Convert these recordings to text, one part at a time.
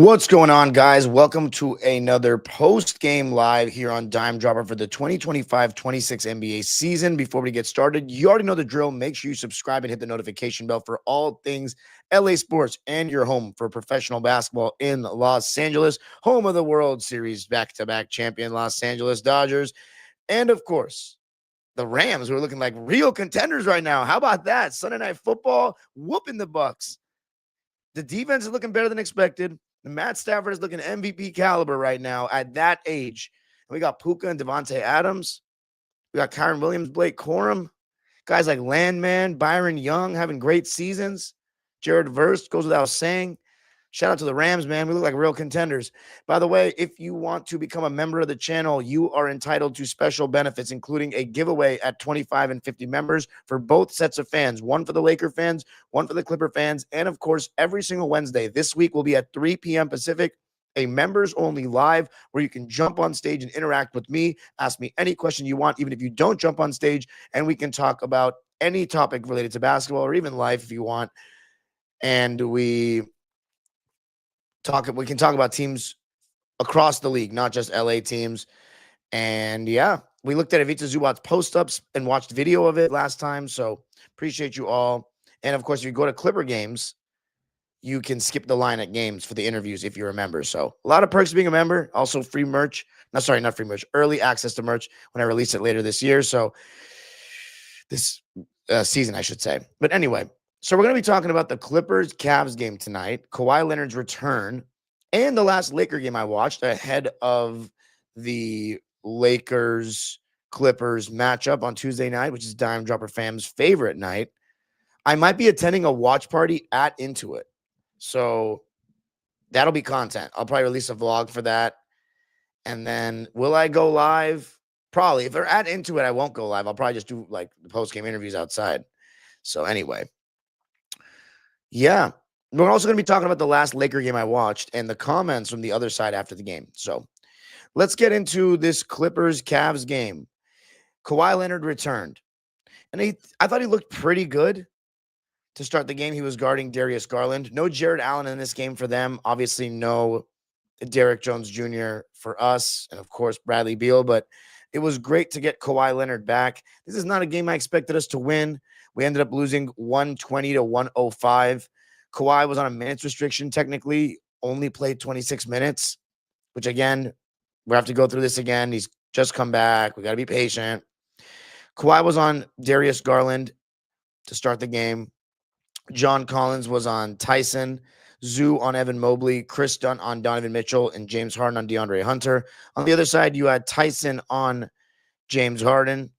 What's going on, guys? Welcome to another post-game live here on Dime Dropper for the 2025-26 NBA season. Before we get started, you already know the drill. Make sure you subscribe and hit the notification bell for all things LA sports and your home for professional basketball in Los Angeles, home of the World Series back-to-back champion Los Angeles Dodgers, and of course, the Rams, who are looking like real contenders right now. How about that? Sunday Night Football whooping the Bucks. The defense is looking better than expected. Matt Stafford is looking MVP caliber right now at that age. And we got Puka and Devontae Adams. We got Kyron Williams, Blake Corum. Guys like Landman, Byron Young having great seasons. Jared Verse goes without saying. Shout out to the Rams, man. We look like real contenders. By the way, if you want to become a member of the channel, you are entitled to special benefits, including a giveaway at 25 and 50 members for both sets of fans, one for the Laker fans, one for the Clipper fans, and of course, every single Wednesday. This week will be at 3 p.m. Pacific, a members-only live where you can jump on stage and interact with me, ask me any question you want, even if you don't jump on stage, and we can talk about any topic related to basketball or even life if you want. And we can talk about teams across the league, not just LA teams. And yeah, we looked at Ivica Zubac's post-ups and watched video of it last time. So appreciate you all. And of course, if you go to Clipper games, you can skip the line at games for the interviews if you're a member. So a lot of perks being a member. Also free merch. Not free merch. Early access to merch when I release it later this year. So this season, I should say. But anyway, so we're going to be talking about the Clippers-Cavs game tonight, Kawhi Leonard's return, and the last Laker game I watched ahead of the Lakers-Clippers matchup on Tuesday night, which is Dime Dropper fam's favorite night. I might be attending a watch party at Intuit. So that'll be content. I'll probably release a vlog for that. And then will I go live? Probably. If they're at Intuit, I won't go live. I'll probably just do like the post-game interviews outside. So anyway. Yeah, we're also going to be talking about the last Laker game I watched and the comments from the other side after the game. So let's get into this Clippers-Cavs game. Kawhi Leonard returned, and I thought he looked pretty good to start the game. He was guarding Darius Garland. No Jared Allen in this game for them. Obviously, no Derrick Jones Jr. for us, and of course, Bradley Beal. But it was great to get Kawhi Leonard back. This is not a game I expected us to win. We ended up losing 120 to 105. Kawhi was on a minutes restriction, technically, only played 26 minutes, which, again, we have to go through this again. He's just come back. We got to be patient. Kawhi was on Darius Garland to start the game. John Collins was on Tyson. Zoo on Evan Mobley. Chris Dunn on Donovan Mitchell. And James Harden on DeAndre Hunter. On the other side, you had Tyson on James Harden.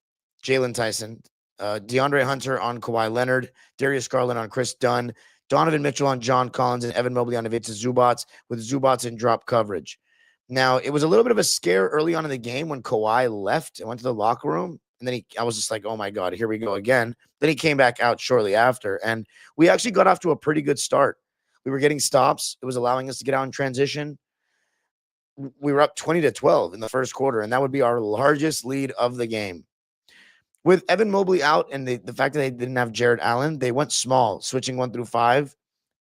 Jalen Tyson. DeAndre Hunter on Kawhi Leonard, Darius Garland on Chris Dunn, Donovan Mitchell on John Collins, and Evan Mobley on Ivica Zubac, with Zubac in drop coverage. Now, it was a little bit of a scare early on in the game when Kawhi left and went to the locker room. And then I was just like, oh my God, here we go again. Then he came back out shortly after. And we actually got off to a pretty good start. We were getting stops. It was allowing us to get out in transition. We were up 20 to 12 in the first quarter, and that would be our largest lead of the game. With Evan Mobley out and the fact that they didn't have Jared Allen, they went small, switching 1 through 5.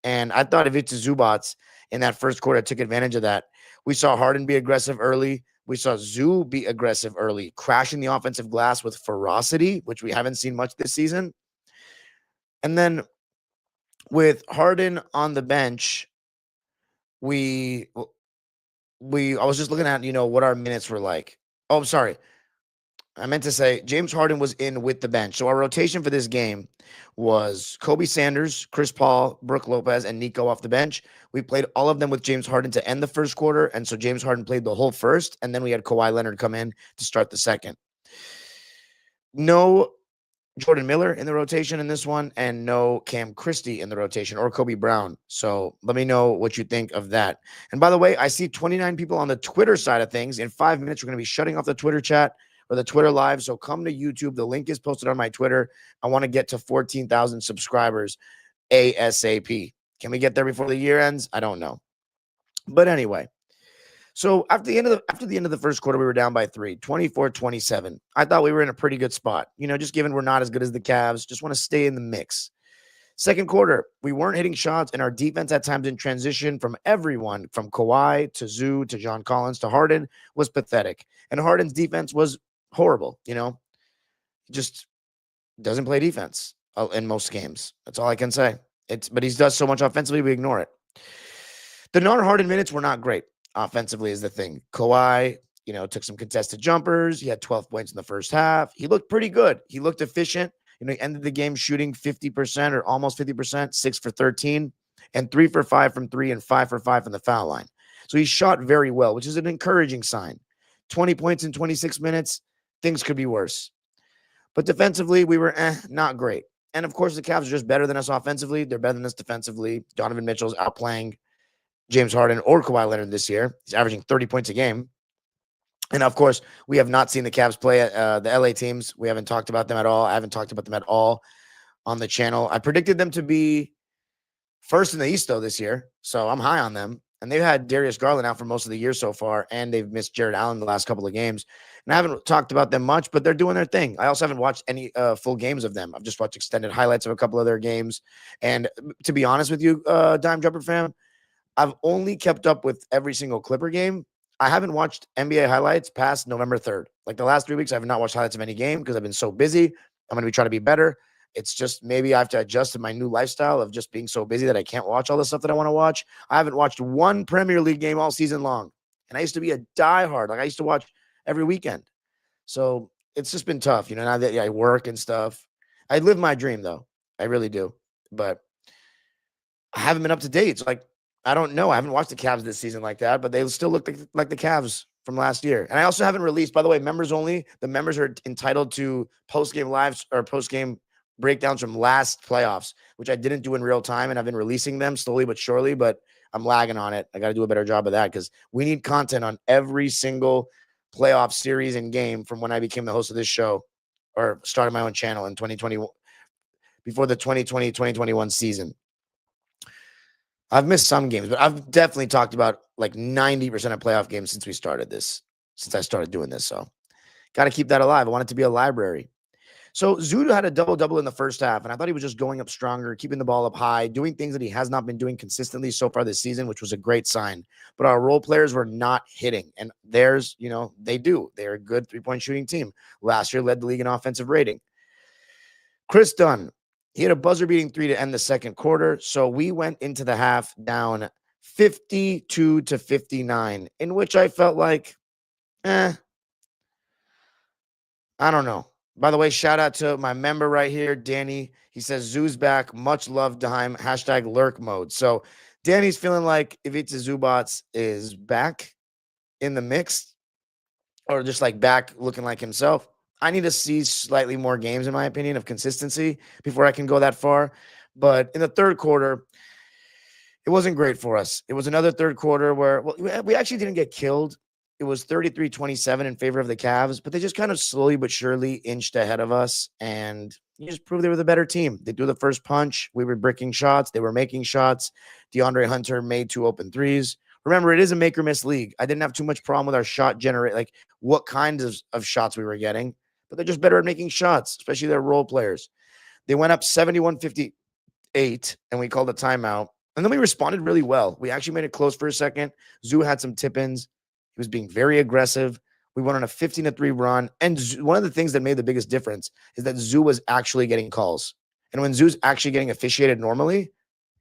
And I thought Ivica Zubac in that first quarter took advantage of that. We saw Harden be aggressive early. We saw Zoo be aggressive early, crashing the offensive glass with ferocity, which we haven't seen much this season. And then with Harden on the bench, I was just looking at, what our minutes were like. Oh, I'm sorry. I meant to say James Harden was in with the bench. So our rotation for this game was Kobe Sanders, Chris Paul, Brook Lopez, and Nico off the bench. We played all of them with James Harden to end the first quarter. And so James Harden played the whole first. And then we had Kawhi Leonard come in to start the second. No Jordan Miller in the rotation in this one, and no Cam Christie in the rotation, or Kobe Brown. So let me know what you think of that. And by the way, I see 29 people on the Twitter side of things. In 5 minutes, we're going to be shutting off the Twitter chat or the Twitter live. So come to YouTube. The link is posted on my Twitter. I want to get to 14,000 subscribers ASAP. Can we get there before the year ends? I don't know. But anyway, so after the end of the first quarter, we were down by 3, 24-27. I thought we were in a pretty good spot. Just given we're not as good as the Cavs, just want to stay in the mix. Second quarter, we weren't hitting shots, and our defense at times in transition from everyone, from Kawhi to Zoo to John Collins to Harden, was pathetic. And Harden's defense was horrible. Just doesn't play defense in most games. That's all I can say. But he does so much offensively, we ignore it. The non-Harden minutes were not great. Offensively is the thing. Kawhi, took some contested jumpers. He had 12 points in the first half. He looked pretty good. He looked efficient. He ended the game shooting 50% or almost 50%, 6 for 13, and 3 for 5 from 3 and 5 for 5 from the foul line. So he shot very well, which is an encouraging sign. 20 points in 26 minutes, things could be worse. But defensively, we were not great. And of course, the Cavs are just better than us offensively. They're better than us defensively. Donovan Mitchell's outplaying James Harden or Kawhi Leonard this year. He's averaging 30 points a game. And of course, we have not seen the Cavs play the LA teams. We haven't talked about them at all. I haven't talked about them at all on the channel. I predicted them to be first in the East, though, this year. So I'm high on them. And they've had Darius Garland out for most of the year so far, and they've missed Jared Allen the last couple of games. And I haven't talked about them much, but they're doing their thing. I also haven't watched any full games of them. I've just watched extended highlights of a couple of their games. And to be honest with you, Dime Dropper fam, I've only kept up with every single Clipper game. I haven't watched NBA highlights past November 3rd. Like the last 3 weeks, I have not watched highlights of any game because I've been so busy. I'm going to be trying to be better. It's just maybe I have to adjust to my new lifestyle of just being so busy that I can't watch all the stuff that I want to watch. I haven't watched one Premier League game all season long. And I used to be a diehard. Like I used to watch every weekend. So it's just been tough, now that I work and stuff. I live my dream, though. I really do. But I haven't been up to date. It's like, I don't know. I haven't watched the Cavs this season like that, but they still look like the Cavs from last year. And I also haven't released, by the way, members only. The members are entitled to post-game lives or post-game breakdowns from last playoffs, which I didn't do in real time. And I've been releasing them slowly but surely, but I'm lagging on it. I got to do a better job of that because we need content on every single playoff series and game from when I became the host of this show or started my own channel in 2020, before the 2020-2021 season. I've missed some games, but I've definitely talked about like 90% of playoff games since I started doing this. So got to keep that alive. I want it to be a library. So Zudo had a double-double in the first half, and I thought he was just going up stronger, keeping the ball up high, doing things that he has not been doing consistently so far this season, which was a great sign. But our role players were not hitting, and theirs, they do. They're a good three-point shooting team. Last year led the league in offensive rating. Chris Dunn, he had a buzzer-beating 3 to end the second quarter, so we went into the half down 52-59, in which I felt like, I don't know. By the way, shout out to my member right here, Danny. He says, Zoo's back. Much love, Dime. # lurk mode. So Danny's feeling like if it's a Zoobots is back in the mix or just like back looking like himself. I need to see slightly more games, in my opinion, of consistency before I can go that far. But in the third quarter, it wasn't great for us. It was another third quarter where we actually didn't get killed. It was 33-27 in favor of the Cavs, but they just kind of slowly but surely inched ahead of us, and you just proved they were the better team. They threw the first punch. We were bricking shots. They were making shots. DeAndre Hunter made 2 open threes. Remember, it is a make-or-miss league. I didn't have too much problem with our shot generate, like what kinds of shots we were getting, but they're just better at making shots, especially their role players. They went up 71-58, and we called a timeout, and then we responded really well. We actually made it close for a second. Zoo had some tip-ins. He was being very aggressive. We went on a 15-3 run. And one of the things that made the biggest difference is that Zoo was actually getting calls. And when Zoo's actually getting officiated normally,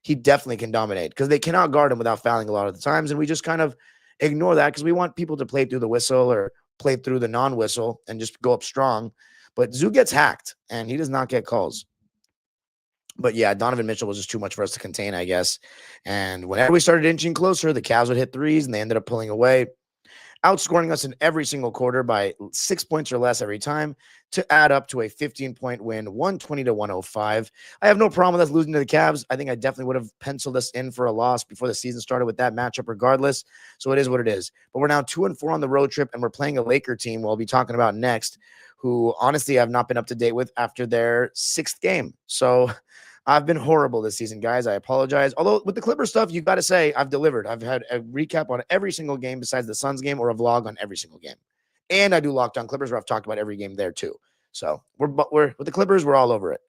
he definitely can dominate because they cannot guard him without fouling a lot of the times. And we just kind of ignore that because we want people to play through the whistle or play through the non-whistle and just go up strong. But Zoo gets hacked, and he does not get calls. But yeah, Donovan Mitchell was just too much for us to contain, I guess. And whenever we started inching closer, the Cavs would hit threes, and they ended up pulling away, outscoring us in every single quarter by 6 points or less every time to add up to a 15-point win, 120-105. I have no problem with us losing to the Cavs. I think I definitely would have penciled us in for a loss before the season started with that matchup regardless. So it is what it is. But we're now 2-4 on the road trip, and we're playing a Laker team we'll be talking about next, who honestly I've not been up to date with after their 6th game. So I've been horrible this season, guys. I apologize. Although with the Clipper stuff, you've got to say I've delivered. I've had a recap on every single game besides the Suns game or a vlog on every single game. And I do Locked On Clippers where I've talked about every game there too. So we're with the Clippers, we're all over it.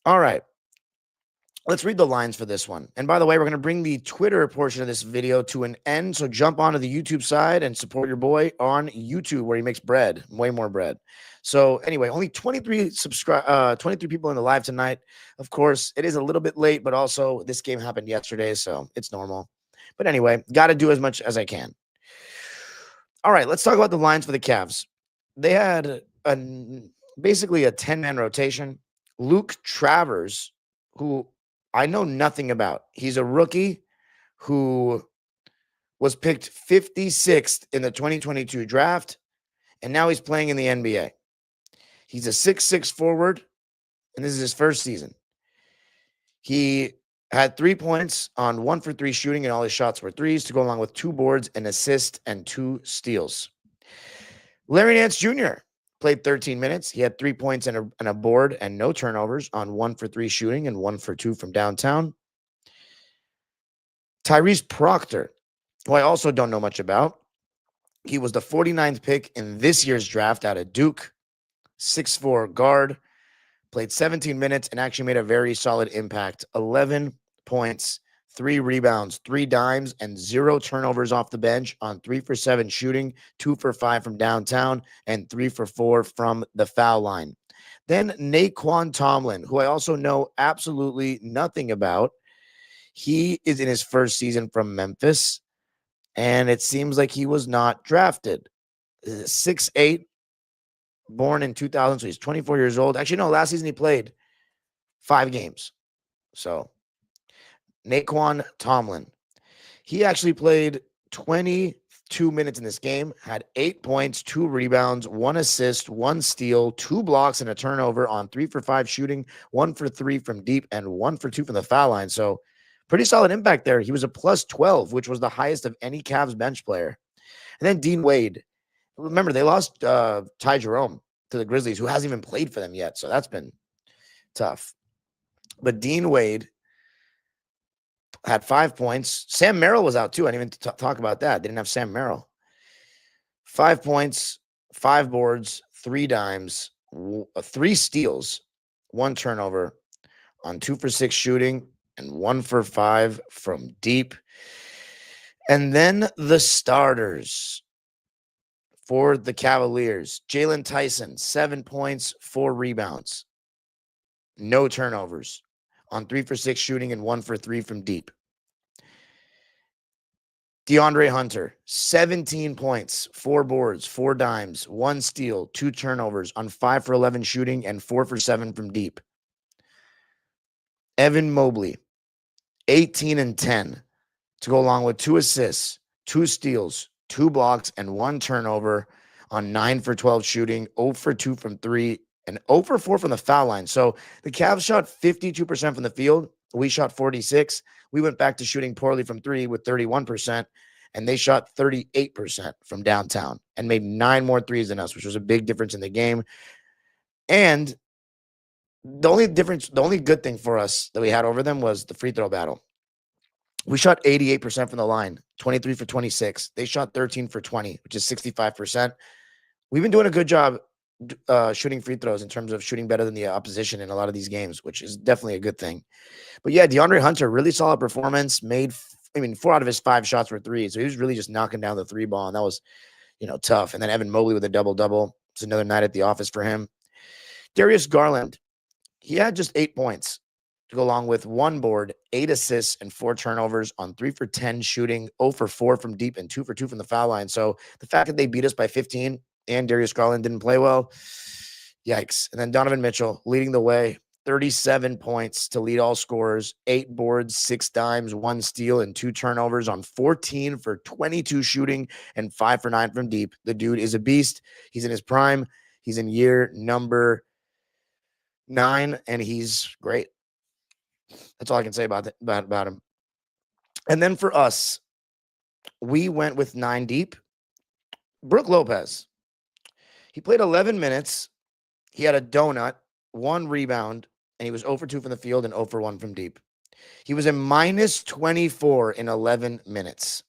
All right. Let's read the lines for this one. And by the way, we're going to bring the Twitter portion of this video to an end. So jump onto the YouTube side and support your boy on YouTube where he makes bread, way more bread. So anyway, only 23 people in the live tonight. Of course, it is a little bit late, but also this game happened yesterday, so it's normal. But anyway, got to do as much as I can. All right, let's talk about the lines for the Cavs. They had basically a 10-man rotation. Luke Travers, who I know nothing about. He's a rookie who was picked 56th in the 2022 draft, and now he's playing in the NBA. He's a 6'6" forward, and this is his first season. He had 3 points on 1 for 3 shooting, and all his shots were threes to go along with 2 boards, an assist, and 2 steals. Larry Nance Jr. played 13 minutes. He had 3 points and a board and no turnovers on 1 for 3 shooting and 1 for 2 from downtown. Tyrese Proctor, who I also don't know much about. He was the 49th pick in this year's draft out of Duke, 6'4" guard, played 17 minutes and actually made a very solid impact. 11 points, 3 rebounds, 3 dimes, and 0 turnovers off the bench on 3 for 7 shooting, 2 for 5 from downtown, and 3 for 4 from the foul line. Then Naquan Tomlin, who I also know absolutely nothing about. He is in his first season from Memphis, and it seems like he was not drafted. 6'8", born in 2000, so he's 24 years old. Actually, no, last season he played 5 games. So Naquan Tomlin, he actually played 22 minutes in this game, had 8 points, 2 rebounds, 1 assist, 1 steal, 2 blocks, and a turnover on 3 for 5 shooting, 1 for 3 from deep, and 1 for 2 from the foul line. So pretty solid impact there. He was a plus 12, which was the highest of any Cavs bench player. And then Dean Wade. Remember, they lost Ty Jerome to the Grizzlies, who hasn't even played for them yet. So that's been tough. But Dean Wade had 5 points. Sam Merrill was out too. I didn't even talk about that. They didn't have Sam Merrill. 5 points, 5 boards, 3 dimes, 3 steals, 1 turnover on 2 for 6 shooting and 1 for 5 from deep. And then the starters for the Cavaliers. Jalen Tyson, 7 points, 4 rebounds, no turnovers on 3 for 6 shooting and 1 for 3 from deep. DeAndre Hunter, 17 points, 4 boards, 4 dimes, 1 steal, 2 turnovers on 5 for 11 shooting and 4 for 7 from deep. Evan Mobley, 18 and 10 to go along with 2 assists, 2 steals, 2 blocks, and 1 turnover on 9 for 12 shooting, 0 for 2 from 3, and 0 for 4 from the foul line. So the Cavs shot 52% from the field. We shot 46. We went back to shooting poorly from 3 with 31%, and they shot 38% from downtown and made 9 more threes than us, which was a big difference in the game. And the only good thing for us that we had over them was the free throw battle. We shot 88% from the line, 23 for 26. They shot 13 for 20, which is 65%. We've been doing a good job shooting free throws in terms of shooting better than the opposition in a lot of these games, which is definitely a good thing. But yeah, DeAndre Hunter, really solid performance, made 4 out of his 5 shots were threes. So he was really just knocking down the 3 ball, and that was, tough. And then Evan Mobley with a double-double. It's another night at the office for him. Darius Garland, he had just 8 points to go along with 1 board, 8 assists, and 4 turnovers on 3 for 10 shooting, 0 for 4 from deep, and 2 for 2 from the foul line. So the fact that they beat us by 15 and Darius Garland didn't play well, yikes. And then Donovan Mitchell leading the way, 37 points to lead all scorers, 8 boards, 6 dimes, 1 steal, and 2 turnovers on 14 for 22 shooting and 5 for 9 from deep. The dude is a beast. He's in his prime. He's in year number 9, and he's great. That's all I can say about him. And then for us, we went with 9 deep. Brook Lopez. He played 11 minutes. He had a donut, 1 rebound, and he was 0 for 2 from the field and 0 for 1 from deep. He was a minus 24 in 11 minutes.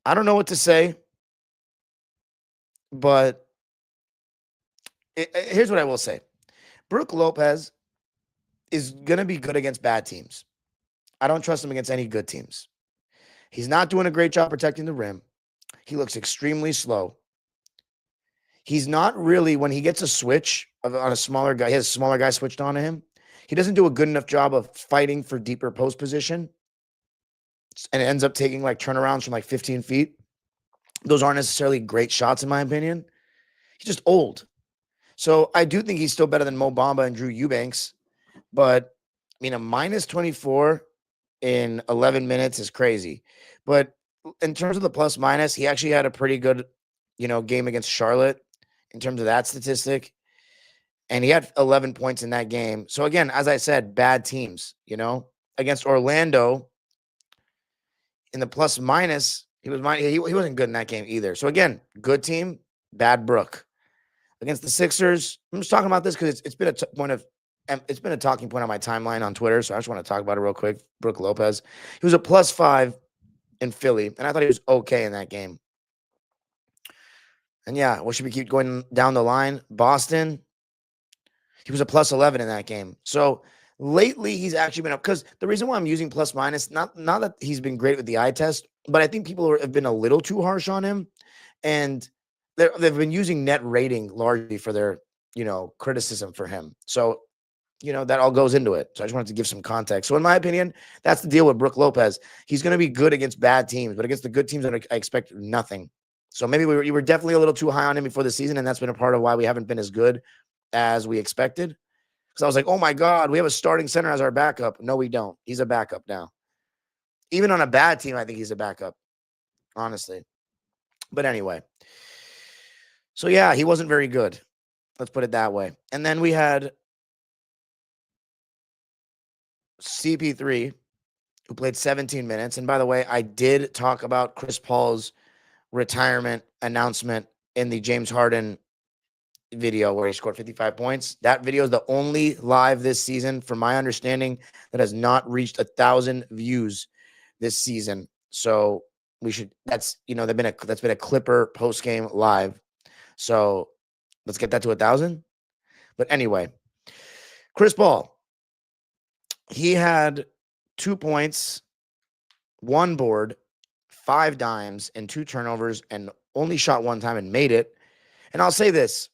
I don't know what to say, but here's what I will say. Brook Lopez is going to be good against bad teams. I don't trust him against any good teams. He's not doing a great job protecting the rim. He looks extremely slow. He's not really, when he gets a switch on a smaller guy, he has a smaller guy switched onto him. He doesn't do a good enough job of fighting for deeper post position. And it ends up taking like turnarounds from like 15 feet. Those aren't necessarily great shots, in my opinion. He's just old. So I do think he's still better than Mo Bamba and Drew Eubanks. But, I mean, a minus 24 in 11 minutes is crazy. But in terms of the plus minus, he actually had a pretty good, game against Charlotte in terms of that statistic. And he had 11 points in that game. So again, as I said, bad teams, against Orlando in the plus minus, he wasn't good in that game either. So again, good team, bad Brook. Against the Sixers, I'm just talking about this because it's been it's been a talking point on my timeline on Twitter. So I just want to talk about it real quick. Brook Lopez, he was a +5 in Philly, and I thought he was okay in that game. And yeah, what should we keep going down the line? Boston, he was a +11 in that game. So lately, he's actually been up, because the reason why I'm using plus minus, not that he's been great with the eye test, but I think people have been a little too harsh on him, and they've been using net rating largely for their criticism for him. So that all goes into it. So I just wanted to give some context. So in my opinion, that's the deal with Brook Lopez. He's going to be good against bad teams, but against the good teams, I expect nothing. So maybe we were definitely a little too high on him before the season, and that's been a part of why we haven't been as good as we expected. Because I was like, oh my God, we have a starting center as our backup. No, we don't. He's a backup now. Even on a bad team, I think he's a backup, honestly. But anyway. So yeah, he wasn't very good. Let's put it that way. And then we had CP3, who played 17 minutes. And by the way, I did talk about Chris Paul's retirement announcement in the James Harden video where he scored 55 points. That video is the only live this season, from my understanding, that has not reached 1,000 views this season. So that's been a Clipper post-game live. So let's get that to 1,000. But anyway, Chris Paul, he had 2 points, 1 board, 5 dimes, and 2 turnovers, and only shot 1 time and made it. And I'll say this,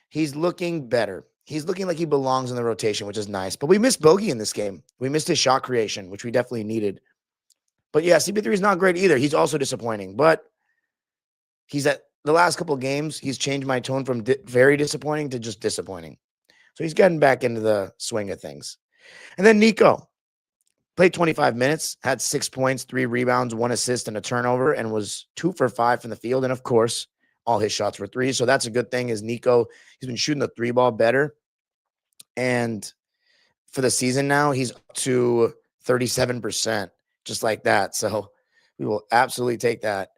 he's looking better. He's looking like he belongs in the rotation, which is nice. But we missed Bogey in this game. We missed his shot creation, which we definitely needed. But yeah, CP3 is not great either. He's also disappointing. But he's at the last couple of games, he's changed my tone from very disappointing to just disappointing. So he's getting back into the swing of things. And then Nico played 25 minutes, had 6 points, 3 rebounds, 1 assist, and a turnover, and was 2 for 5 from the field. And of course, all his shots were 3. So that's a good thing. Is Nico, he's been shooting the 3 ball better. And for the season now, he's up to 37%, just like that. So we will absolutely take that.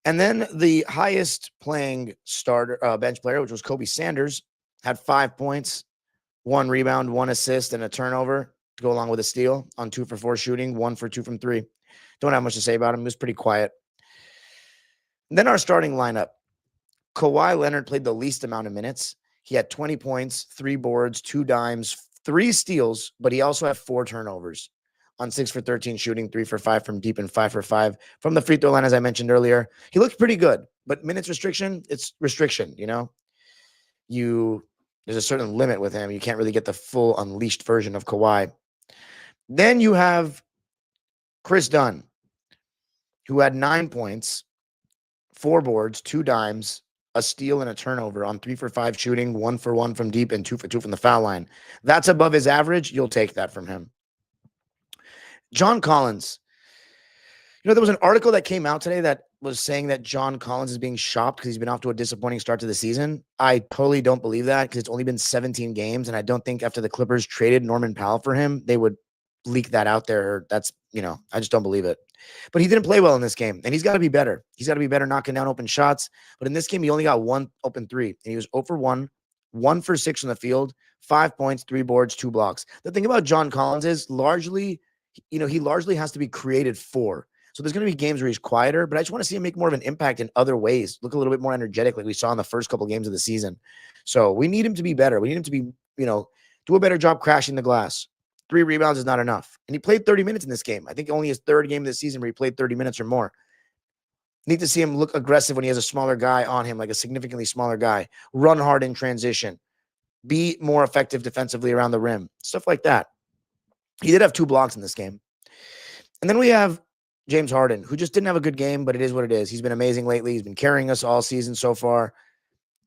And then the highest playing starter, bench player, which was Kobe Sanders, had 5 points, 1 rebound, 1 assist, and a turnover to go along with a steal on 2 for 4 shooting, 1 for 2 from 3. Don't have much to say about him. He was pretty quiet. And then our starting lineup. Kawhi Leonard played the least amount of minutes. He had 20 points, 3 boards, 2 dimes, 3 steals, but he also had 4 turnovers on 6 for 13 shooting, 3 for 5 from deep, and 5 for 5 from the free throw line, as I mentioned earlier. He looked pretty good, but minutes restriction, it's restriction, There's a certain limit with him. You can't really get the full unleashed version of Kawhi. Then you have Chris Dunn, who had 9 points, 4 boards, 2 dimes, a steal, and a turnover on 3 for 5 shooting, 1 for 1 from deep, and 2 for 2 from the foul line. That's above his average. You'll take that from him. John Collins. There was an article that came out today that was saying that John Collins is being shopped because he's been off to a disappointing start to the season. I totally don't believe that, because it's only been 17 games, and I don't think after the Clippers traded Norman Powell for him, they would leak that out there. That's, I just don't believe it. But he didn't play well in this game, and he's got to be better. He's got to be better knocking down open shots. But in this game, he only got 1 open 3, and he was 0 for 1, 1 for 6 from the field, 5 points, 3 boards, 2 blocks. The thing about John Collins is he largely has to be created for. So there's going to be games where he's quieter, but I just want to see him make more of an impact in other ways, look a little bit more energetic like we saw in the first couple of games of the season. So we need him to be better. We need him to be, do a better job crashing the glass. 3 rebounds is not enough. And he played 30 minutes in this game. I think only his third game of the season where he played 30 minutes or more. Need to see him look aggressive when he has a smaller guy on him, like a significantly smaller guy. Run hard in transition. Be more effective defensively around the rim. Stuff like that. He did have 2 blocks in this game. And then we have James Harden, who just didn't have a good game, but it is what it is. He's been amazing lately. He's been carrying us all season so far.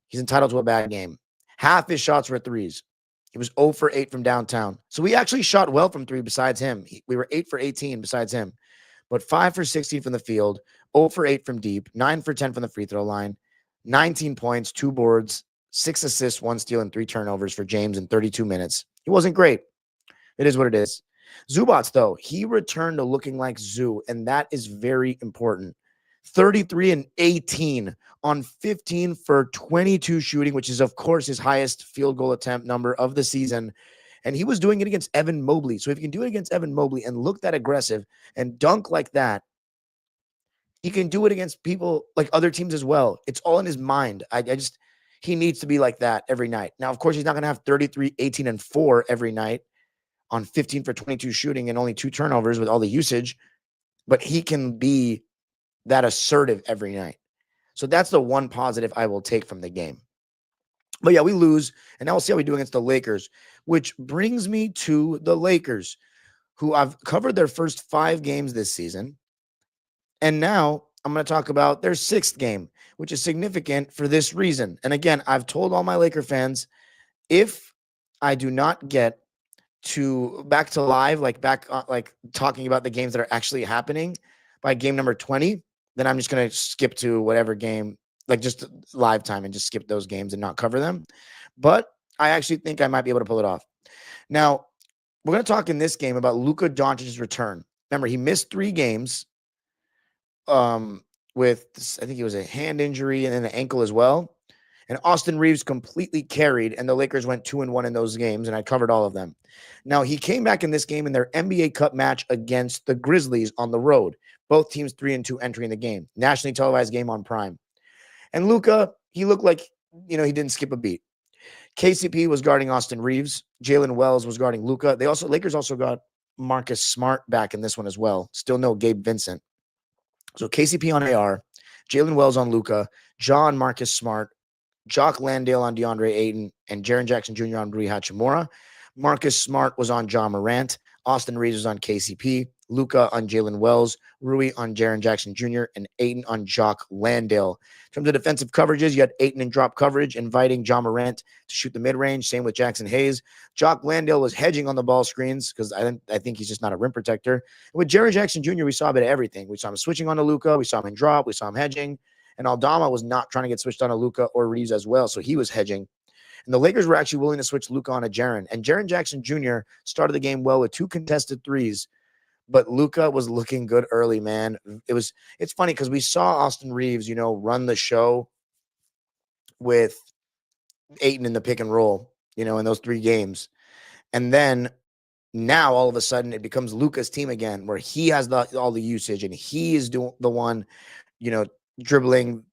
He's entitled to a bad game. Half his shots were threes. He was 0 for 8 from downtown. So we actually shot well from 3 besides him. We were 8 for 18 besides him. But 5 for 16 from the field, 0 for 8 from deep, 9 for 10 from the free throw line, 19 points, 2 boards, 6 assists, 1 steal, and 3 turnovers for James in 32 minutes. He wasn't great. It is what it is. Zubats, though, he returned to looking like Zoo, and that is very important. 33 and 18 on 15 for 22 shooting, which is, of course, his highest field goal attempt number of the season. And he was doing it against Evan Mobley. So if you can do it against Evan Mobley and look that aggressive and dunk like that, he can do it against people like other teams as well. It's all in his mind. He needs to be like that every night. Now, of course, he's not going to have 33, 18, and 4 every night on 15 for 22 shooting and only 2 turnovers with all the usage, but he can be that assertive every night. So that's the one positive I will take from the game. But yeah, we lose, and now we'll see how we do against the Lakers, which brings me to the Lakers, who I've covered their first 5 games this season. And now I'm going to talk about their 6th game, which is significant for this reason. And again, I've told all my Laker fans, if I do not get back to live, like talking about the games that are actually happening by game number 20, then I'm just going to skip to whatever game, like just live time, and just skip those games and not cover them. But I actually think I might be able to pull it off. Now, we're going to talk in this game about Luka Doncic's return. Remember, he missed 3 games with, I think it was a hand injury and then an ankle as well. And Austin Reeves completely carried, and the Lakers went 2-1 in those games, and I covered all of them. Now, he came back in this game in their NBA Cup match against the Grizzlies on the road. Both teams 3-2 entering the game. Nationally televised game on Prime. And Luka, he looked like, he didn't skip a beat. KCP was guarding Austin Reeves. Jalen Wells was guarding Luka. Lakers also got Marcus Smart back in this one as well. Still no Gabe Vincent. So KCP on AR, Jalen Wells on Luka, John Marcus Smart, Jock Landale on DeAndre Ayton, and Jaren Jackson Jr. on Rui Hachimura. Marcus Smart was on John Morant. Austin Reeves was on KCP. Luka on Jalen Wells. Rui on Jaren Jackson Jr. and Ayton on Jock Landale. In terms of defensive coverages, you had Ayton in drop coverage, inviting John Morant to shoot the mid-range. Same with Jackson Hayes. Jock Landale was hedging on the ball screens because I think he's just not a rim protector. And with Jaren Jackson Jr., we saw a bit of everything. We saw him switching on to Luka. We saw him in drop. We saw him hedging. And Aldama was not trying to get switched on to Luka or Reeves as well, so he was hedging. And the Lakers were actually willing to switch Luka on to Jaren. And Jaren Jackson Jr. started the game well with 2 contested threes, but Luka was looking good early, man. It's funny because we saw Austin Reeves, run the show with Ayton in the pick and roll, in those 3 games. And then now all of a sudden it becomes Luka's team again, where he has all the usage and he is doing the one, dribbling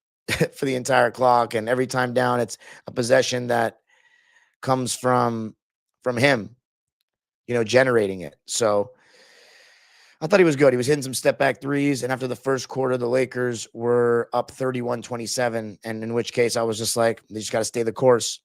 for the entire clock, and every time down it's a possession that comes from him, generating it. So I thought he was good. He was hitting some step back threes, and after the first quarter, the Lakers were up 31-27, and in which case I was just like, they just got to stay the course.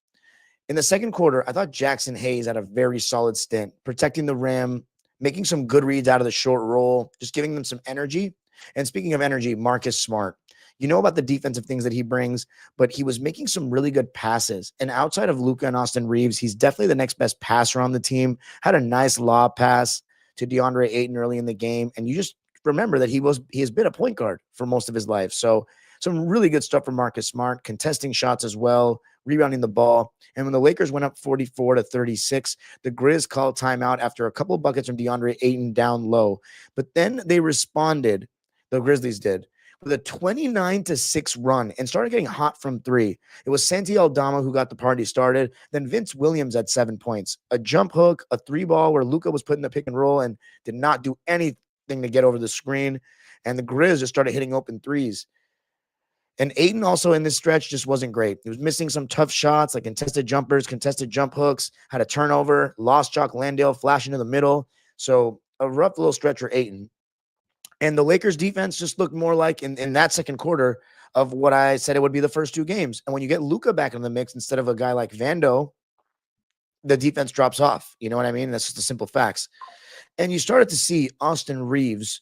In the second quarter, I thought Jackson Hayes had a very solid stint, protecting the rim, making some good reads out of the short roll, just giving them some energy. And speaking of energy, Marcus Smart, about the defensive things that he brings, but he was making some really good passes. And outside of Luka and Austin Reeves, he's definitely the next best passer on the team. Had a nice lob pass to DeAndre Ayton early in the game. And you just remember that he has been a point guard for most of his life. So some really good stuff from Marcus Smart, contesting shots as well, rebounding the ball. And when the Lakers went up 44-36, the Grizz called timeout after a couple of buckets from DeAndre Ayton down low. But then they responded, the Grizzlies did, with a 29-6 run and started getting hot from 3. It was Santi Aldama who got the party started. Then Vince Williams had 7 points. A jump hook, a 3-ball where Luka was putting the pick and roll and did not do anything to get over the screen. And the Grizz just started hitting open threes. And Ayton also in this stretch just wasn't great. He was missing some tough shots, like contested jumpers, contested jump hooks, had a turnover, lost Jock Landale, flash into the middle. So a rough little stretch for Ayton. And the Lakers defense just looked more like in that second quarter of what I said it would be the first two games. And when you get Luka back in the mix instead of a guy like Vando, the defense drops off. You know what I mean? That's just the simple facts. And you started to see Austin Reeves'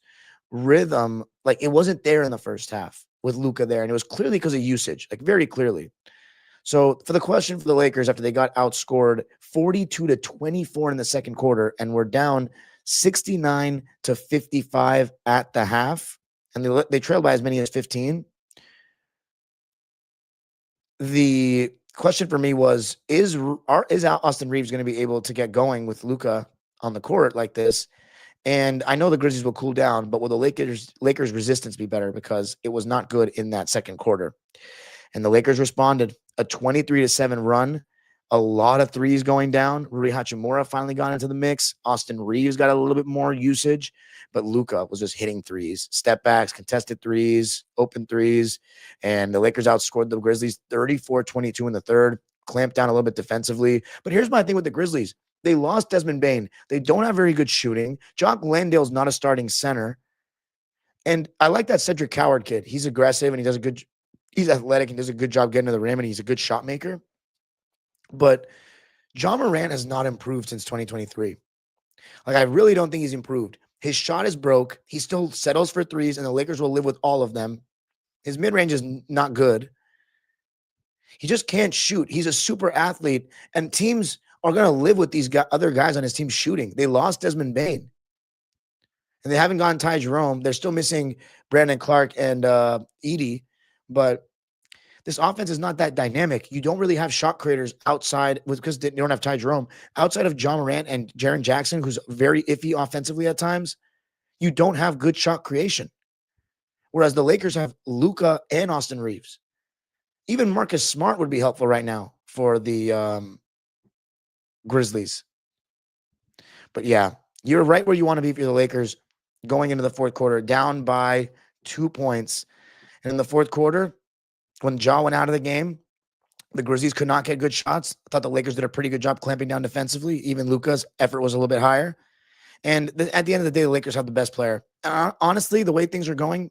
rhythm, like it wasn't there in the first half with Luka there. And it was clearly because of usage, like very clearly. So for the question for the Lakers after they got outscored 42-24 in the second quarter and were down 69-55 at the half, and they trailed by as many as 15. The question for me was, is Austin Reeves going to be able to get going with Luka on the court like this? And I know the Grizzlies will cool down, but will the Lakers resistance be better? Because it was not good in that second quarter. And the Lakers responded, a 23-7 run, a lot of threes going down. Rui Hachimura finally got into the mix. Austin Reeves got a little bit more usage, but Luka was just hitting threes, step backs, contested threes, open threes. And the Lakers outscored the Grizzlies 34-22 in the third, clamped down a little bit defensively. But here's my thing with the Grizzlies. They lost Desmond Bane. They don't have very good shooting. Jock Landale's not a starting center. And I like that Cedric Coward kid. He's aggressive and he's athletic and does a good job getting to the rim, and he's a good shot maker. But John Morant has not improved since 2023. Like, I really don't think he's improved. His shot is broke. He still settles for threes, and the Lakers will live with all of them. His mid-range is not good. He just can't shoot. He's a super athlete, and teams are going to live with these other guys on his team shooting. They lost Desmond Bane, and they haven't gotten Ty Jerome. They're still missing Brandon Clark and Edey, but this offense is not that dynamic. You don't really have shot creators outside because they don't have Ty Jerome. Outside of John Morant and Jaren Jackson, who's very iffy offensively at times, you don't have good shot creation. Whereas the Lakers have Luka and Austin Reeves. Even Marcus Smart would be helpful right now for the Grizzlies. But yeah, you're right where you want to be for the Lakers going into the fourth quarter, down by 2 points. And in the fourth quarter, when Ja went out of the game, the Grizzlies could not get good shots. I thought the Lakers did a pretty good job clamping down defensively. Even Luka's effort was a little bit higher. And at the end of the day, the Lakers have the best player. Honestly, the way things are going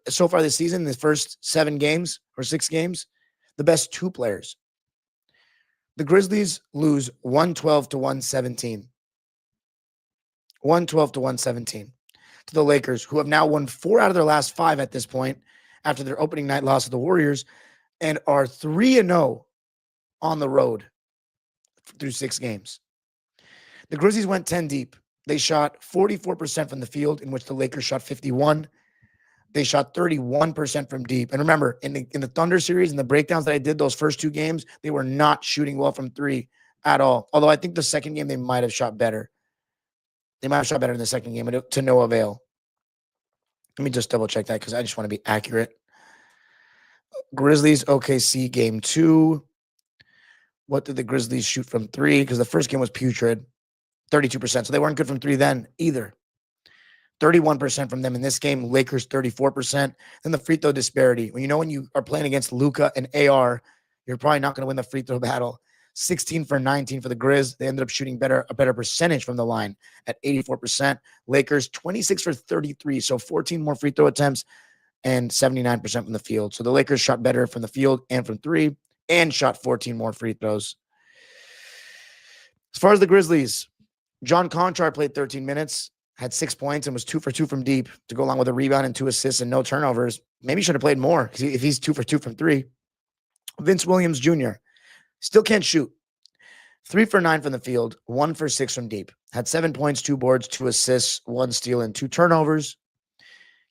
so far this season, the first 7 games or 6 games, the best 2 players. The Grizzlies lose 112-117. 112-117 to the Lakers, who have now won 4 out of their last 5 at this point after their opening night loss to the Warriors, and are 3-0 on the road through 6 games. The Grizzlies went 10 deep. They shot 44% from the field, in which the Lakers shot 51%. They shot 31% from deep. And remember, in the Thunder series and the breakdowns that I did those first 2 games, they were not shooting well from 3 at all. Although I think the second game they might have shot better. They might have shot better in the second game, but to no avail. Let me just double check that because I just want to be accurate. Grizzlies, OKC, game 2. What did the Grizzlies shoot from 3? Because the first game was putrid, 32%. So they weren't good from 3 then either. 31% from them in this game. Lakers, 34%. Then the free throw disparity. When you are playing against Luka and AR, you're probably not going to win the free throw battle. 16 for 19 for the Grizz. They ended up shooting a better percentage from the line at 84%. Lakers, 26 for 33. So 14 more free throw attempts and 79% from the field. So the Lakers shot better from the field and from 3 and shot 14 more free throws. As far as the Grizzlies, John Conchar played 13 minutes, had 6 points, and was 2 for 2 from deep to go along with a rebound and 2 assists and no turnovers. Maybe he should have played more if he's 2 for 2 from 3. Vince Williams Jr. still can't shoot. 3 for 9 from the field, 1 for 6 from deep. Had 7 points, 2 boards, 2 assists, 1 steal, and 2 turnovers.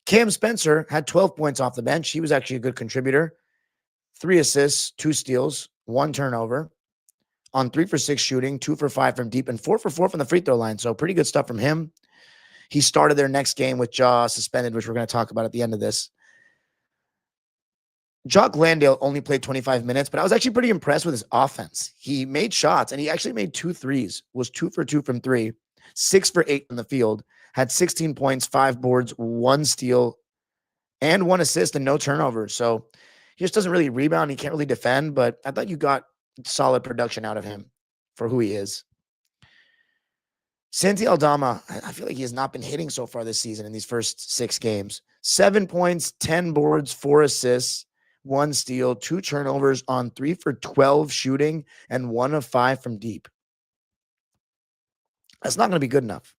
Cam Spencer had 12 points off the bench. He was actually a good contributor. 3 assists, 2 steals, 1 turnover. On 3 for 6 shooting, 2 for 5 from deep, and 4 for 4 from the free throw line. So pretty good stuff from him. He started their next game with Ja suspended, which we're going to talk about at the end of this. Jock Landale only played 25 minutes, but I was actually pretty impressed with his offense. He made shots, and he actually made 2 threes, was 2 for 2 from 3, 6 for 8 from the field, had 16 points, 5 boards, 1 steal, and 1 assist and no turnovers. So he just doesn't really rebound. He can't really defend, but I thought you got solid production out of him for who he is. Santi Aldama, I feel like he has not been hitting so far this season in these first 6 games. 7 points, 10 boards, 4 assists, 1 steal, 2 turnovers on 3 for 12 shooting, and 1 of 5 from deep. That's not going to be good enough.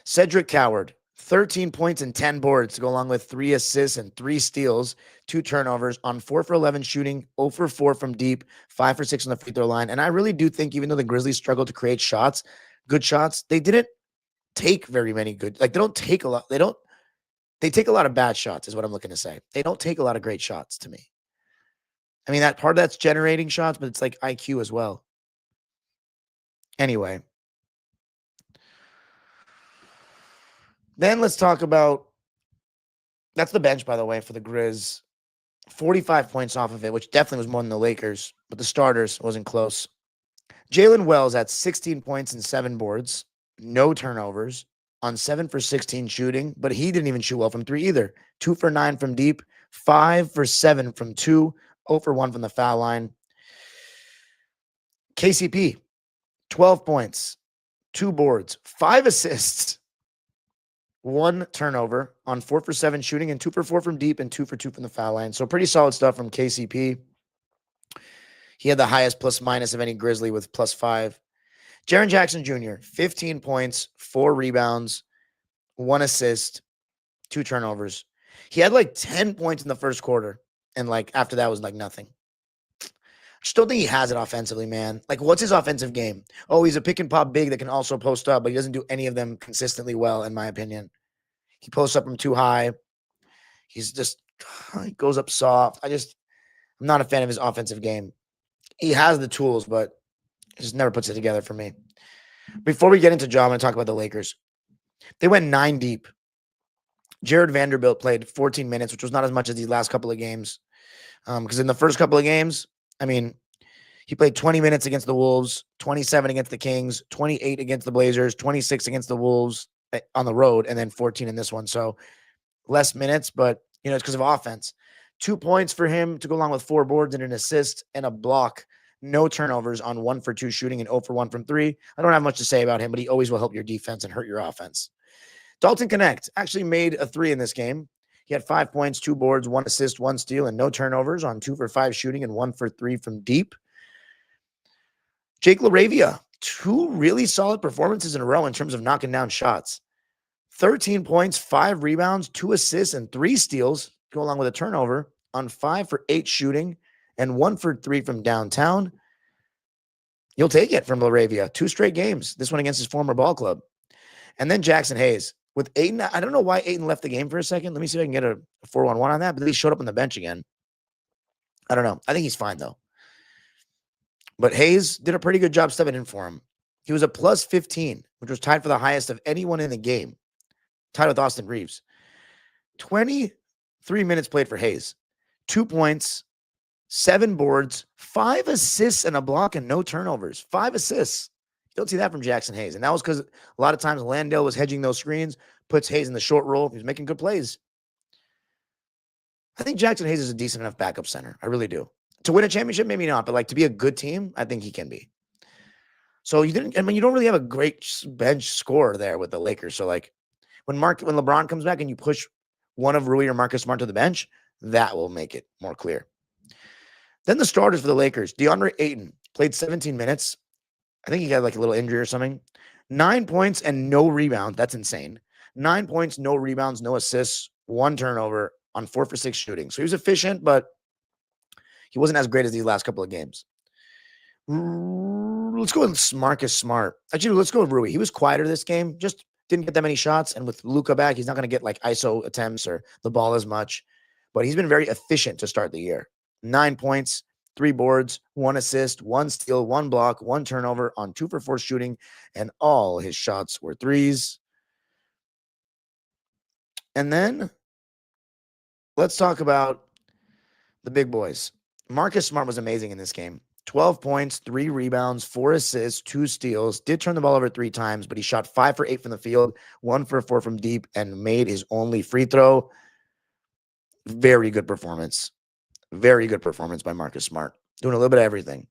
Cedric Coward, 13 points and 10 boards to go along with 3 assists and 3 steals, 2 turnovers on 4 for 11 shooting, 0 for 4 from deep, 5 for 6 on the free throw line. And I really do think even though the Grizzlies struggled to create shots, good shots, they didn't take very many good. Like they don't take a lot. They take a lot of bad shots is what I'm looking to say. They don't take a lot of great shots to me. I mean, that part of that's generating shots, but it's like IQ as well. Anyway. Then let's talk about, that's the bench, by the way, for the Grizz. 45 points off of it, which definitely was more than the Lakers, but the starters wasn't close. Jalen Wells had 16 points and 7 boards, no turnovers, on 7 for 16 shooting, but he didn't even shoot well from 3 either. 2 for 9 from deep, 5 for 7 from 2, 0 for 1 from the foul line. KCP, 12 points, 2 boards, 5 assists, 1 turnover on 4 for 7 shooting and 2 for 4 from deep and 2 for 2 from the foul line. So pretty solid stuff from KCP. He had the highest plus minus of any Grizzly with +5. Jaren Jackson Jr., 15 points, 4 rebounds, 1 assist, 2 turnovers. He had like 10 points in the first quarter. And like after that was like nothing. I just don't think he has it offensively, man. Like, what's his offensive game? Oh, he's a pick and pop big that can also post up, but he doesn't do any of them consistently well, in my opinion. He posts up from too high. He goes up soft. I'm not a fan of his offensive game. He has the tools, but he just never puts it together for me. Before we get into Ja, I'm going to talk about the Lakers. They went 9 deep. Jared Vanderbilt played 14 minutes, which was not as much as these last couple of games. Because in the first couple of games, I mean, he played 20 minutes against the Wolves, 27 against the Kings, 28 against the Blazers, 26 against the Wolves on the road, and then 14 in this one. So less minutes, but, it's because of offense. 2 points for him to go along with 4 boards and an assist and a block. No turnovers on 1 for 2 shooting and 0 for 1 from 3. I don't have much to say about him, but he always will help your defense and hurt your offense. Dalton Connect actually made a 3 in this game. He had 5 points, 2 boards, 1 assist, 1 steal, and no turnovers on 2 for 5 shooting and 1 for 3 from deep. Jake LaRavia, 2 really solid performances in a row in terms of knocking down shots. 13 points, 5 rebounds, 2 assists, and 3 steals, go along with a turnover on 5 for 8 shooting and 1 for 3 from downtown. You'll take it from LaRavia. 2 straight games, this one against his former ball club. And then Jackson Hayes. With Ayton, I don't know why Ayton left the game for a second. Let me see if I can get a 4-1-1 on that, but he showed up on the bench again. I don't know. I think he's fine, though. But Hayes did a pretty good job stepping in for him. He was a plus 15, which was tied for the highest of anyone in the game, tied with Austin Reeves. 23 minutes played for Hayes. 2 points, 7 boards, 5 assists and a block and no turnovers. 5 assists. You don't see that from Jackson Hayes. And that was because a lot of times Landale was hedging those screens, puts Hayes in the short roll. He was making good plays. I think Jackson Hayes is a decent enough backup center. I really do. To win a championship, maybe not, but like to be a good team, I think he can be. So you don't really have a great bench scorer there with the Lakers. So like when LeBron comes back and you push one of Rui or Marcus Smart to the bench, that will make it more clear. Then the starters for the Lakers, DeAndre Ayton played 17 minutes. I think he had like a little injury or something. 9 points and no rebound. That's insane. 9 points, no rebounds, no assists, 1 turnover on 4 for 6 shooting. So he was efficient, but he wasn't as great as these last couple of games. Let's go with Marcus Smart. Actually, let's go with Rui. He was quieter this game. Just didn't get that many shots. And with Luka back, he's not going to get like ISO attempts or the ball as much. But he's been very efficient to start the year. 9 points, 3 boards, 1 assist, 1 steal, 1 block, 1 turnover on 2 for 4 shooting. And all his shots were threes. And then let's talk about the big boys. Marcus Smart was amazing in this game. 12 points, 3 rebounds, 4 assists, 2 steals. Did turn the ball over 3 times, but he shot 5 for 8 from the field, 1 for 4 from deep, and made his only free throw. Very good performance. Very good performance by Marcus Smart. Doing a little bit of everything.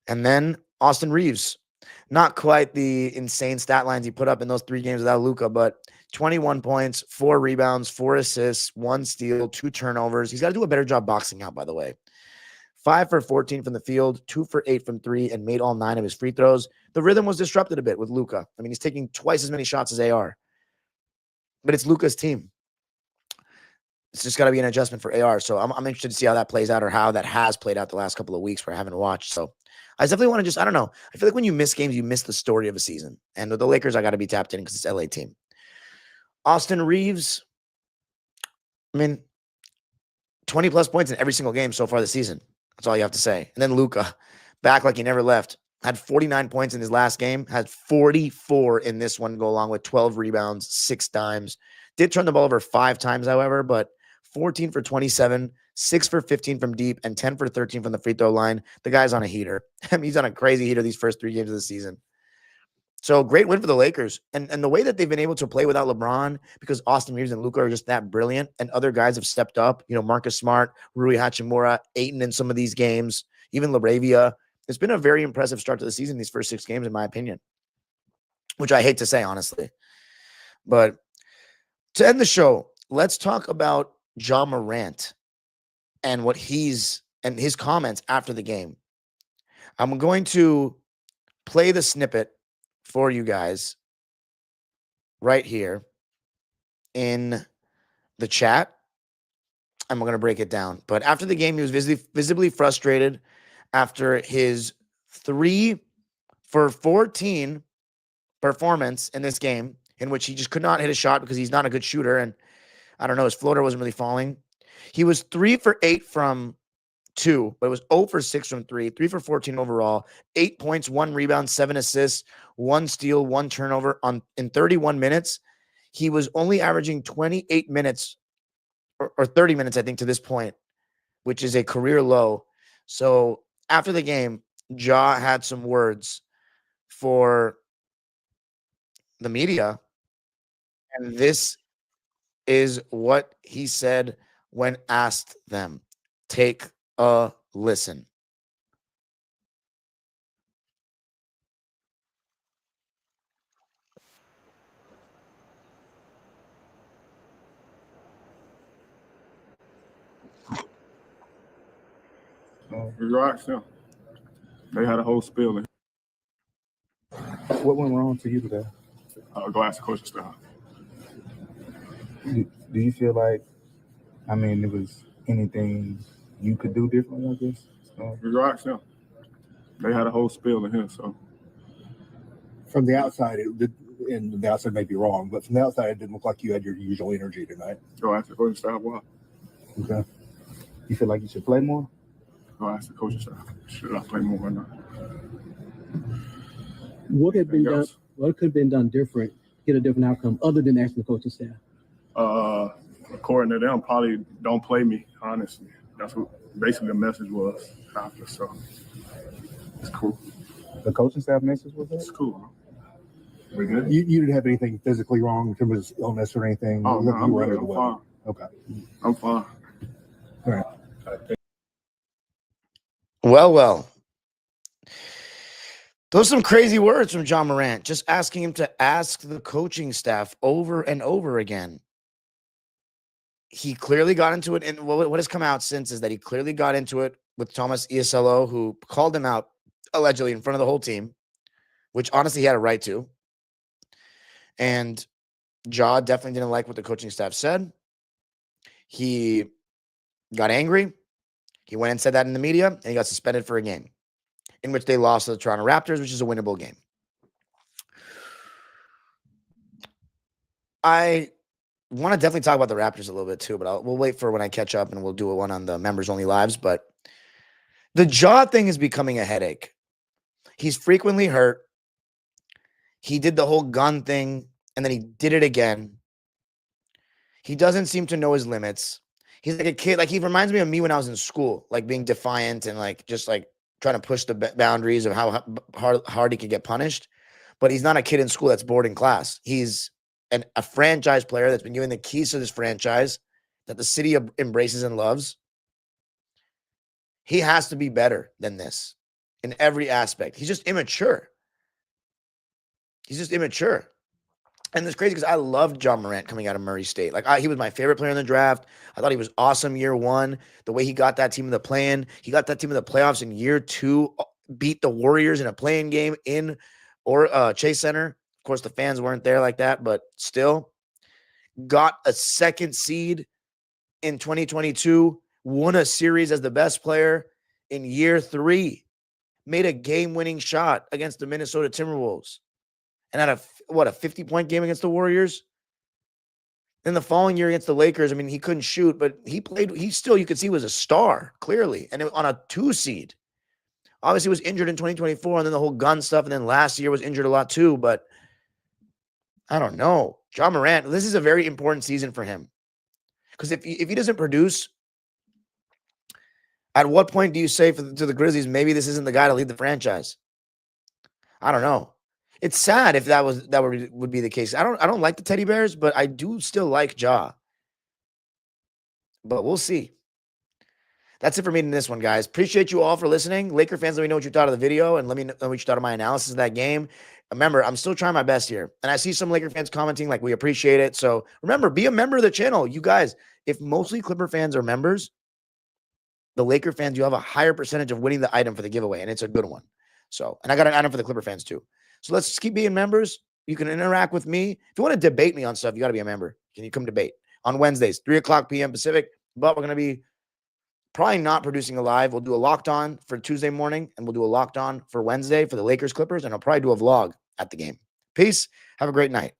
And then Austin Reeves. Not quite the insane stat lines he put up in those 3 games without Luka, but 21 points, 4 rebounds, 4 assists, 1 steal, 2 turnovers. He's got to do a better job boxing out, by the way. 5 for 14 from the field, 2 for 8 from 3, and made all 9 of his free throws. The rhythm was disrupted a bit with Luka. I mean, he's taking twice as many shots as AR. But it's Luka's team. It's just got to be an adjustment for AR. So I'm interested to see how that plays out, or how that has played out the last couple of weeks where I haven't watched. So I definitely want to just, I don't know. I feel like when you miss games, you miss the story of a season. And with the Lakers, I got to be tapped in because it's LA team. Austin Reeves, I mean, 20 plus points in every single game so far this season. That's all you have to say. And then Luka, back like he never left, had 49 points in his last game, had 44 in this one, go along with 12 rebounds, 6 dimes. Did turn the ball over 5 times, however, but 14 for 27, 6 for 15 from deep, and 10 for 13 from the free throw line. The guy's on a heater. I mean, he's on a crazy heater these first 3 games of the season. So great win for the Lakers. And the way that they've been able to play without LeBron, because Austin Reeves and Luka are just that brilliant, and other guys have stepped up. You know, Marcus Smart, Rui Hachimura, Ayton in some of these games, even LaRavia. It's been a very impressive start to the season, these first 6 games, in my opinion, which I hate to say, honestly. But to end the show, let's talk about Ja Morant and what his comments after the game. I'm going to play the snippet for you guys right here in the chat. I'm going to break it down. But after the game, he was visibly frustrated after his 3 for 14 performance in this game, in which he just could not hit a shot because he's not a good shooter. And I don't know, his floater wasn't really falling. He was 3 for 8 from 2, but it was 0 for 6 from 3, 3 for 14 overall, 8 points, 1 rebound, 7 assists, 1 steal, 1 turnover in 31 minutes. He was only averaging 28 minutes or 30 minutes, I think, to this point, which is a career low. So after the game, Ja had some words for the media, and this is what he said when asked them. Take a listen. You asked them. They had a whole spiel. What went wrong for you today? Go ask the coaching staff. Do you feel like, I mean, there was anything you could do differently, I guess? You asked them. They had a whole spiel in here, so. From the outside, and the outside may be wrong, but from the outside, it didn't look like you had your usual energy tonight. Go ask the coaching staff why. Okay. You feel like you should play more? Go ask the coaching staff. Should I play more or not? What had been done? What could have been done different, get a different outcome, other than asking the coaching staff? According to them, probably don't play me. Honestly, that's what basically the message was after. So it's cool. The coaching staff message was that? It's cool. We good? You didn't have anything physically wrong in terms of illness or anything? Oh, no, I'm good. I'm fine. Okay. I'm fine. All right. Well. Those are some crazy words from Ja Morant, just asking him to ask the coaching staff over and over again. He clearly got into it, and what has come out since is that he clearly got into it with Thomas Iaselo, who called him out allegedly in front of the whole team, which honestly he had a right to. And Ja definitely didn't like what the coaching staff said. He got angry. He went and said that in the media, and he got suspended for a game, in which they lost to the Toronto Raptors, which is a winnable game. I want to definitely talk about the Raptors a little bit too, but we'll wait for when I catch up, and we'll do one on the members-only lives. But the Ja thing is becoming a headache. He's frequently hurt. He did the whole gun thing, and then he did it again. He doesn't seem to know his limits. He's like a kid. Like, he reminds me of me when I was in school, like being defiant and like just like trying to push the boundaries of how hard he could get punished. But he's not a kid in school that's bored in class. He's a franchise player that's been given the keys to this franchise, that the city embraces and loves, he has to be better than this in every aspect. He's just immature. And it's crazy because I loved John Morant coming out of Murray State. Like, he was my favorite player in the draft. I thought he was awesome year one. The way he got that team in the play-in. He got that team in the playoffs in year two, beat the Warriors in a play-in game in Chase Center. Of course, the fans weren't there like that, but still got a second seed in 2022, won a series as the best player in year three, made a game-winning shot against the Minnesota Timberwolves, and had a 50-point game against the Warriors. Then the following year against the Lakers, I mean, he couldn't shoot, but he still, you could see, was a star, clearly, and on a 2 seed. Obviously, was injured in 2024, and then the whole gun stuff, and then last year was injured a lot too, but I don't know. John Morant, this is a very important season for him. Because if he doesn't produce, at what point do you say to the Grizzlies, maybe this isn't the guy to lead the franchise? I don't know. It's sad if that would be the case. I don't like the Teddy Bears, but I do still like Ja. But we'll see. That's it for me in this one, guys. Appreciate you all for listening. Laker fans, let me know what you thought of the video, and let me know what you thought of my analysis of that game. Remember, I'm still trying my best here. And I see some Laker fans commenting like, we appreciate it. So remember, be a member of the channel. You guys, if mostly Clipper fans are members, the Laker fans, you have a higher percentage of winning the item for the giveaway, and it's a good one. So, and I got an item for the Clipper fans too. So let's just keep being members. You can interact with me. If you want to debate me on stuff, you got to be a member. Can you come debate on Wednesdays, 3:00 p.m. Pacific? But we're going to be probably not producing a live. We'll do a locked on for Tuesday morning, and we'll do a locked on for Wednesday for the Lakers Clippers, and I'll probably do a vlog at the game. Peace. Have a great night.